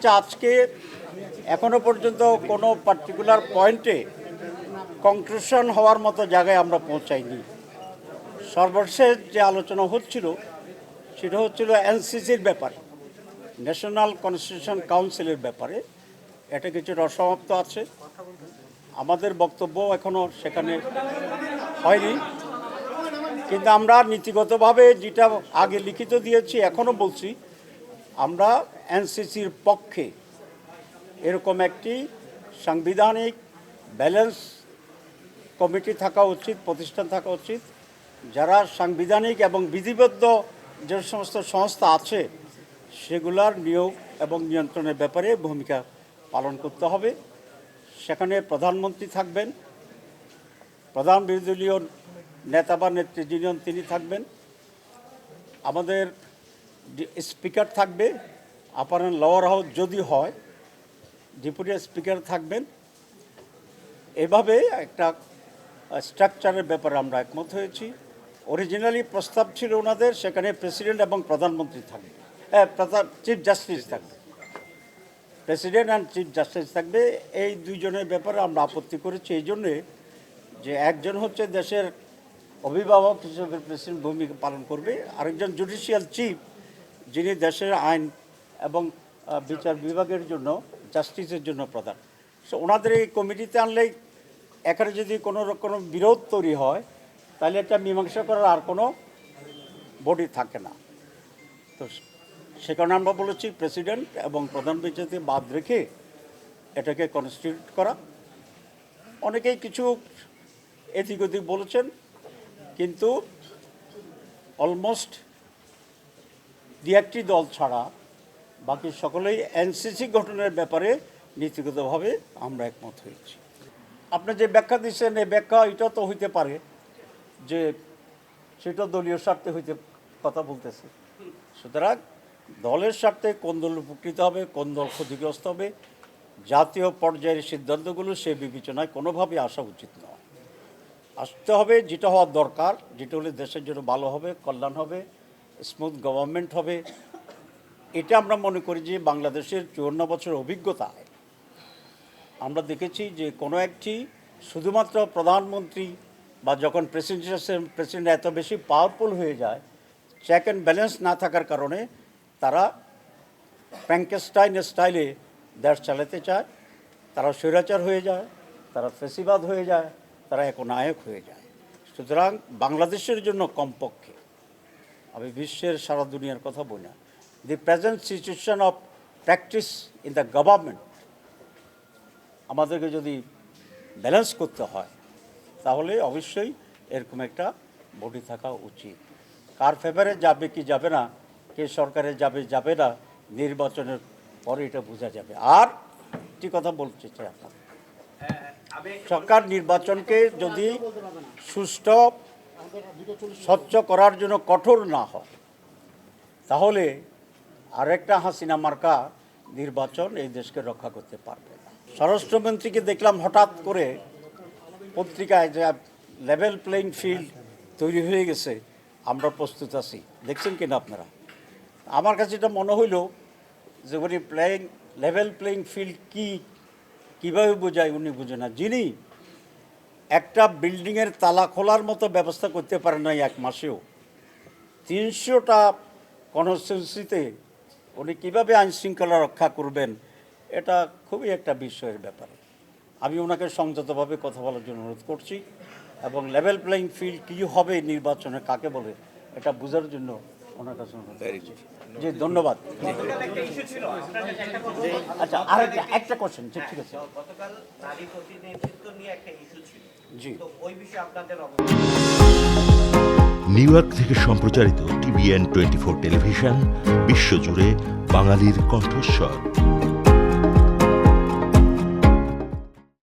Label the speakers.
Speaker 1: হচ্ছে আজকে এখনো পর্যন্ত কোনো পার্টিকুলার পয়েন্টে কনক্লুশন হওয়ার মতো জায়গায় আমরা পৌঁছাইনি। সর্বশেষ যে আলোচনা হচ্ছিল সেটা হচ্ছিল এনসিসির ব্যাপারে, ন্যাশনাল কনস্টিটিউশন কাউন্সিলের ব্যাপারে। এটা কিছুটা অসমাপ্ত আছে, আমাদের বক্তব্য এখনও সেখানে হয়নি, কিন্তু আমরা নীতিগতভাবে যেটা আগে লিখিত দিয়েছি এখনও বলছি, আমরা এনসিসির পক্ষে এরকম একটি সাংবিধানিক ব্যালেন্স কমিটি থাকা উচিত, প্রতিষ্ঠান থাকা উচিত, যারা সাংবিধানিক এবং বিধিবদ্ধ যে সমস্ত সংস্থা আছে সেগুলার নিয়োগ এবং নিয়ন্ত্রণের ব্যাপারে ভূমিকা পালন করতে হবে। সেখানে প্রধানমন্ত্রী থাকবেন, প্রধান বিরোধী দলীয় নেতা বা নেত্রী যিনি তিনি থাকবেন, আমাদের স্পিকার থাকবে, আপার অ্যান্ড লোয়ার হাউস যদি হয় ডেপুটি স্পিকার থাকবেন। এভাবে একটা স্ট্রাকচারের ব্যাপারে আমরা একমত হয়েছি। অরিজিনালি প্রস্তাব ছিল ওনাদের, সেখানে প্রেসিডেন্ট এবং প্রধানমন্ত্রী থাকবে, চিফ জাস্টিস থাকবে, প্রেসিডেন্ট অ্যান্ড চিফ জাস্টিস থাকবে। এই দুইজনের ব্যাপারে আমরা আপত্তি করেছি এই জন্যে যে একজন হচ্ছে দেশের অভিভাবক হিসেবে প্রেসিডেন্ট ভূমিকা পালন করবে, আরেকজন জুডিশিয়াল চিফ যিনি দেশের আইন এবং বিচার বিভাগের জন্য, জাস্টিসের জন্য প্রধান। সো ওনাদের এই কমিটিতে আনলেই এখানে যদি কোনো রকম বিরোধ তৈরি হয় তাহলে এটা মীমাংসা করার আর কোনো বডি থাকে না। তো সেখানে আমরা বলেছি প্রেসিডেন্ট এবং প্রধান বিচারপতি বাদ রেখে এটাকে কনস্টিটিউট করা। অনেকেই কিছু এদিক ওদিক বলেছেন, কিন্তু অলমোস্ট একটি দল ছাড়া বাকি সকলেই এনসিসি গঠনের ব্যাপারে নীতিগতভাবে আমরা একমত হয়েছি। আপনি যে ব্যাখ্যা দিচ্ছেন এই ব্যাখ্যা এটা তো হইতে পারে যে সেটা দলীয় স্বার্থে হইতে কথা বলতেছে। সুতরাং দলের স্বার্থে কোন দল উপকৃত হবে, কোন দল ক্ষতিগ্রস্ত হবে, জাতীয় পর্যায়ের সিদ্ধান্তগুলো সে বিবেচনায় কোনোভাবেই আসা উচিত নয়। আসতে হবে যেটা হওয়ার দরকার, যেটা হলে দেশের জন্য ভালো হবে, কল্যাণ হবে, স্মুথ গভর্নমেন্ট হবে। এটা আমরা মনে করি যে বাংলাদেশের 54 বছরের অভিজ্ঞতায় আমরা দেখেছি যে কোনো একটি শুধুমাত্র প্রধানমন্ত্রী বা যখন প্রেসিডেন্ট এত বেশি পাওয়ারফুল হয়ে যায়, চেক অ্যান্ড ব্যালেন্স না থাকার কারণে তারা ফ্র্যাঙ্কেনস্টাইন স্টাইলে দেশ চালাতে চায়, তারা স্বৈরাচার হয়ে যায়, তারা ফেসিবাদ হয়ে যায়, তারা একনায়ক হয়ে যায়। সুতরাং বাংলাদেশের জন্য কমপক্ষে, আমি বিশ্বের সারা দুনিয়ার কথা বলি না, the present situation of practice in the government আমাদেরকে যদি ব্যালেন্স করতে হয় তাহলে অবশ্যই এরকম একটা বডি থাকা উচিত। কার ফেভারে যাবে কি যাবে না, কে সরকারে যাবে যাবে না, নির্বাচনের পরে এটা বোঝা যাবে। আর একটি কথা বলতে চাই, আপনার সরকার নির্বাচনকে যদি সুষ্ঠু স্বচ্ছ করার জন্য কঠোর না হয় তাহলে আরেকটা হাসিনা মার্কা নির্বাচন এই দেশকে রক্ষা করতে পারবে না। স্বরাষ্ট্রমন্ত্রীকে দেখলাম হঠাৎ করে পত্রিকায় যে লেভেল প্লেইং ফিল্ড তৈরি হয়ে গেছে, আমরা প্রস্তুত আছি। দেখছেন কিনা আপনারা? আমার কাছে এটা মনে হইল যে উনি লেভেল প্লেইং ফিল্ড কীভাবে বোঝায় উনি বুঝে না। যিনি একটা বিল্ডিংয়ের তালা খোলার মতো ব্যবস্থা করতে পারেন না এক মাসেও, 300টা কনস্টিটিউয়েন্সিতে উনি কীভাবে আইন শৃঙ্খলা রক্ষা করবেন, এটা খুবই একটা বিস্ময়ের ব্যাপার। আমি ওনাকে সংযতভাবে কথা বলার জন্য অনুরোধ করছি এবং লেভেল প্লেইং ফিল্ড কী হবে নির্বাচনে কাকে বলে এটা বোঝার জন্য ওনার কাছে অনুরোধ করছি। জি, ধন্যবাদ। আচ্ছা, আর একটা কোশ্চেন, ঠিক আছে। জি,
Speaker 2: নিউ ইয়র্ক থেকে সম্প্রচারিত TVN 24 টেলিভিশন বিশ্বজুড়ে বাঙালির কণ্ঠস্বর।